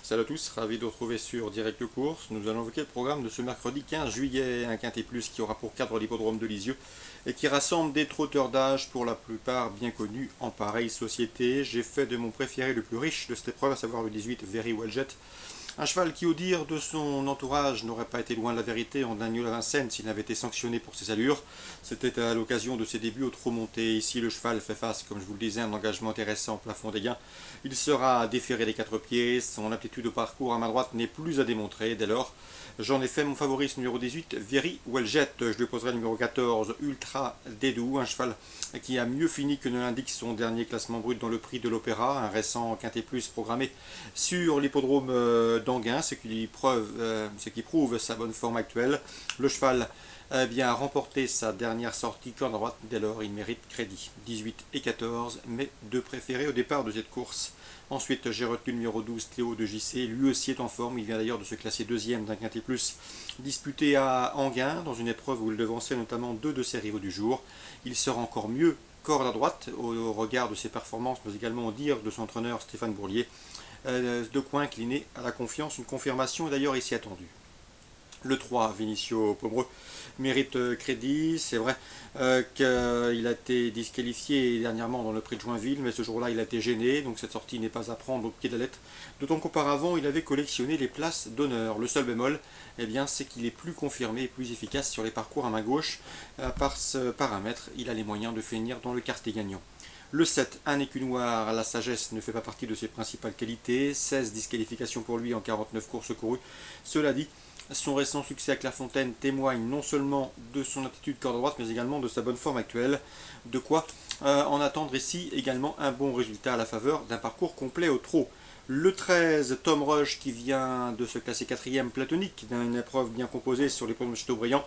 Salut à tous, ravi de vous retrouver sur Direct Course. Nous allons évoquer le programme de ce mercredi 15 juillet, un quintet plus qui aura pour cadre l'hippodrome de Lisieux et qui rassemble des trotteurs d'âge pour la plupart bien connus en pareille société. J'ai fait de mon préféré le plus riche de cette épreuve, à savoir le 18 Very Well Jet. Un cheval qui, au dire de son entourage, n'aurait pas été loin de la vérité en Daniel Vincennes s'il n'avait été sanctionné pour ses allures. C'était à l'occasion de ses débuts au trot monté. Ici, le cheval fait face, comme je vous le disais, à un engagement intéressant au plafond des gains. Il sera déféré des quatre pieds. Son aptitude au parcours à main droite n'est plus à démontrer. Dès lors, j'en ai fait mon favori, ce numéro 18, Very Well Jet. Je lui poserai le numéro 14, Ultra Dédou, un cheval qui a mieux fini que ne l'indique son dernier classement brut dans le prix de l'Opéra, un récent quintet plus programmé sur l'hippodrome d'Anguin, ce qui prouve sa bonne forme actuelle. Le cheval a remporté sa dernière sortie corde droite, dès lors il mérite crédit. 18 et 14, mes deux préférés au départ de cette course. Ensuite, j'ai retenu le numéro 12, Théo de JC, lui aussi est en forme, il vient d'ailleurs de se classer deuxième d'un quintet plus disputé à Anguin, dans une épreuve où il devançait notamment deux de ses rivaux du jour. Il sera encore mieux corde à droite au regard de ses performances, mais également au dire de son entraîneur Stéphane Bourlier. De quoi incliner à la confiance, une confirmation est d'ailleurs ici attendue. Le 3, Vinicio Pomereux, mérite crédit. C'est vrai qu'il a été disqualifié dernièrement dans le prix de Joinville, mais ce jour-là il a été gêné, donc cette sortie n'est pas à prendre au pied de la lettre. D'autant qu'auparavant il avait collectionné les places d'honneur. Le seul bémol, c'est qu'il est plus confirmé et plus efficace sur les parcours à main gauche. Par ce paramètre, il a les moyens de finir dans le quartier gagnant. Le 7, un écu noir, la sagesse ne fait pas partie de ses principales qualités. 16 disqualifications pour lui en 49 courses courues. Cela dit, son récent succès à Clairefontaine témoigne non seulement de son attitude corde droite, mais également de sa bonne forme actuelle. De quoi en attendre ici également un bon résultat à la faveur d'un parcours complet au trot. Le 13, Tom Rush, qui vient de se classer 4ème platonique d'une épreuve bien composée sur les ponts de Chateaubriand.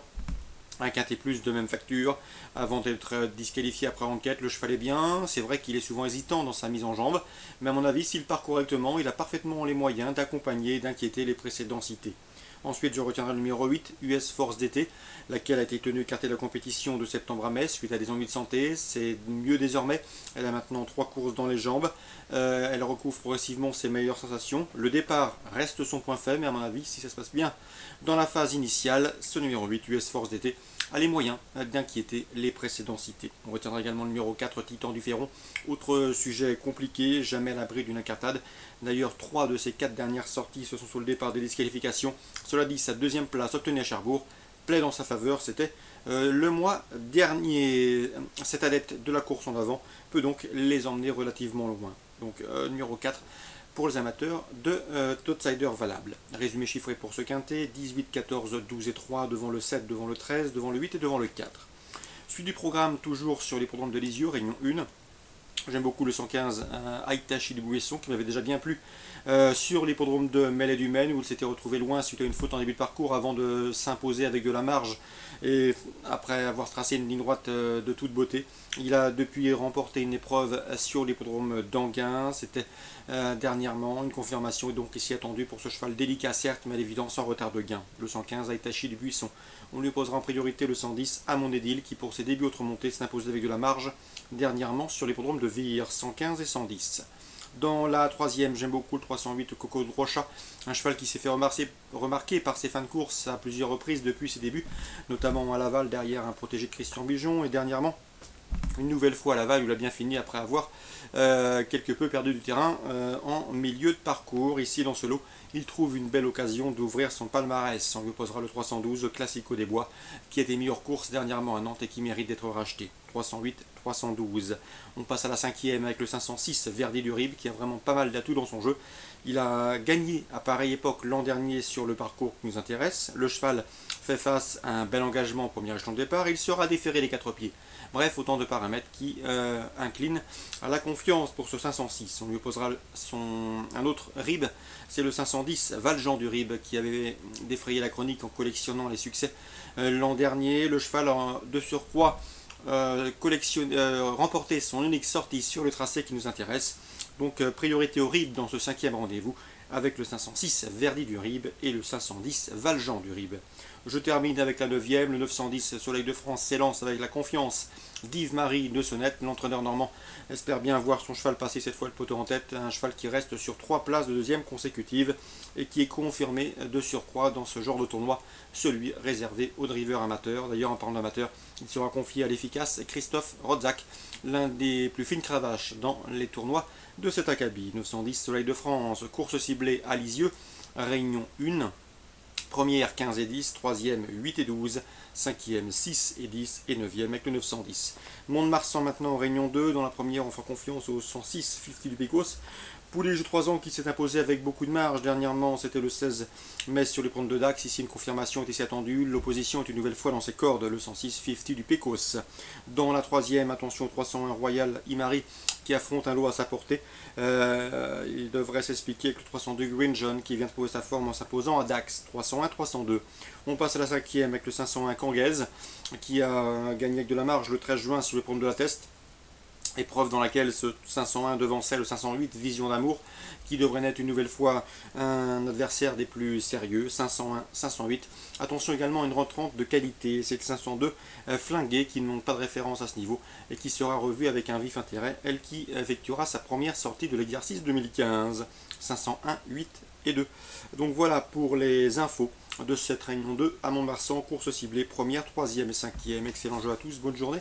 Un quintet plus de même facture, avant d'être disqualifié après enquête, le cheval est bien, c'est vrai qu'il est souvent hésitant dans sa mise en jambe, mais à mon avis, s'il part correctement, il a parfaitement les moyens d'accompagner et d'inquiéter les précédents cités. Ensuite, je retiendrai le numéro 8, US Force d'été, laquelle a été tenue écartée de la compétition de septembre à Metz suite à des ennuis de santé. C'est mieux désormais. Elle a maintenant 3 courses dans les jambes. Elle recouvre progressivement ses meilleures sensations. Le départ reste son point faible, mais à mon avis, si ça se passe bien dans la phase initiale, ce numéro 8, US Force d'été, a les moyens d'inquiéter les précédents cités. On retiendra également le numéro 4, Titan du Ferron. Autre sujet compliqué, jamais à l'abri d'une incartade. D'ailleurs, 3 de ses 4 dernières sorties se sont soldées par des disqualifications. Cela dit, sa deuxième place obtenue à Cherbourg plaît dans sa faveur. C'était le mois dernier. Cet adepte de la course en avant peut donc les emmener relativement loin. Donc numéro 4 pour les amateurs d'outsider valable. Résumé chiffré pour ce quintet, 18, 14, 12 et 3 devant le 7, devant le 13, devant le 8 et devant le 4. Suite du programme, toujours sur les programmes de Lisieux, réunion 1. J'aime beaucoup le 115 Aïtachi de Bouesson qui m'avait déjà bien plu sur l'hippodrome de Mellet-du-Maine où il s'était retrouvé loin suite à une faute en début de parcours avant de s'imposer avec de la marge et après avoir tracé une ligne droite de toute beauté. Il a depuis remporté une épreuve sur l'hippodrome d'Anguin. C'était dernièrement une confirmation et donc ici attendue pour ce cheval délicat certes mais à l'évidence sans retard de gain. Le 115 Aïtachi de Buisson. On lui posera en priorité le 110 Amon Edil qui pour ses débuts autre montée s'est imposé avec de la marge dernièrement sur l'hippodrome de Vire, 115 et 110. Dans la troisième, j'aime beaucoup le 308 Coco de Rocha, un cheval qui s'est fait remarquer par ses fins de course à plusieurs reprises depuis ses débuts, notamment à Laval derrière un protégé de Christian Bijon et dernièrement une nouvelle fois à Laval où il a bien fini après avoir quelque peu perdu du terrain en milieu de parcours. Ici dans ce lot, il trouve une belle occasion d'ouvrir son palmarès. On lui posera le 312 Classico des Bois qui a été mis hors course dernièrement à Nantes et qui mérite d'être racheté. 308, 312. On passe à la cinquième avec le 506 Verdi du Rib qui a vraiment pas mal d'atouts dans son jeu. Il a gagné à pareille époque l'an dernier sur le parcours qui nous intéresse. Le cheval fait face à un bel engagement au premier échelon de départ. Il sera déféré les 4 pieds. Bref, autant de paramètres qui inclinent à la confiance pour ce 506. On lui opposera un autre Rib, c'est le 510 Valjean du Rib qui avait défrayé la chronique en collectionnant les succès l'an dernier. Le cheval de surcroît remporté son unique sortie sur le tracé qui nous intéresse. Donc priorité au Rib dans ce 5e rendez-vous avec le 506 Verdi du Rib et le 510 Valjean du Rib. Je termine avec la 9e, le 910 Soleil de France s'élance avec la confiance d'Yves-Marie de Sonnette. L'entraîneur normand espère bien voir son cheval passer cette fois le poteau en tête. Un cheval qui reste sur 3 places de deuxième consécutive et qui est confirmé de surcroît dans ce genre de tournoi, celui réservé aux drivers amateurs. D'ailleurs, en parlant d'amateurs, il sera confié à l'efficace Christophe Rodzak, l'un des plus fines cravaches dans les tournois de cet acabit. 910 Soleil de France, course ciblée à Lisieux, Réunion 1. Première 15 et 10, troisième 8 et 12, cinquième 6 et 10 et neuvième avec le 910. Mont-de-Marsan maintenant en Réunion 2, dans la première on fera confiance au 106 50 du Pecos. Poulet jeu 3 ans qui s'est imposé avec beaucoup de marge. Dernièrement, c'était le 16 mai sur les pentes de Dax. Ici, une confirmation était attendue. L'opposition est une nouvelle fois dans ses cordes. Le 106 50 du Pecos. Dans la troisième, attention, 301 Royal Imari qui affronte un lot à sa portée. Il devrait s'expliquer avec le 302 Green John qui vient de trouver sa forme en s'imposant à Dax. 301-302. On passe à la cinquième avec le 501 Kangaise qui a gagné avec de la marge le 13 juin sur les pentes de la Teste. Épreuve dans laquelle ce 501 devançait le 508 Vision d'amour qui devrait être une nouvelle fois un adversaire des plus sérieux. 501, 508. Attention également à une rentrante de qualité, c'est le 502 Flingué qui n'ont pas de référence à ce niveau et qui sera revu avec un vif intérêt, elle qui effectuera sa première sortie de l'exercice 2015. 501, 8 et 2. Donc voilà pour les infos de cette réunion 2 à Mont-de-Marsan, course ciblée, première, troisième et cinquième. Excellent jeu à tous, bonne journée.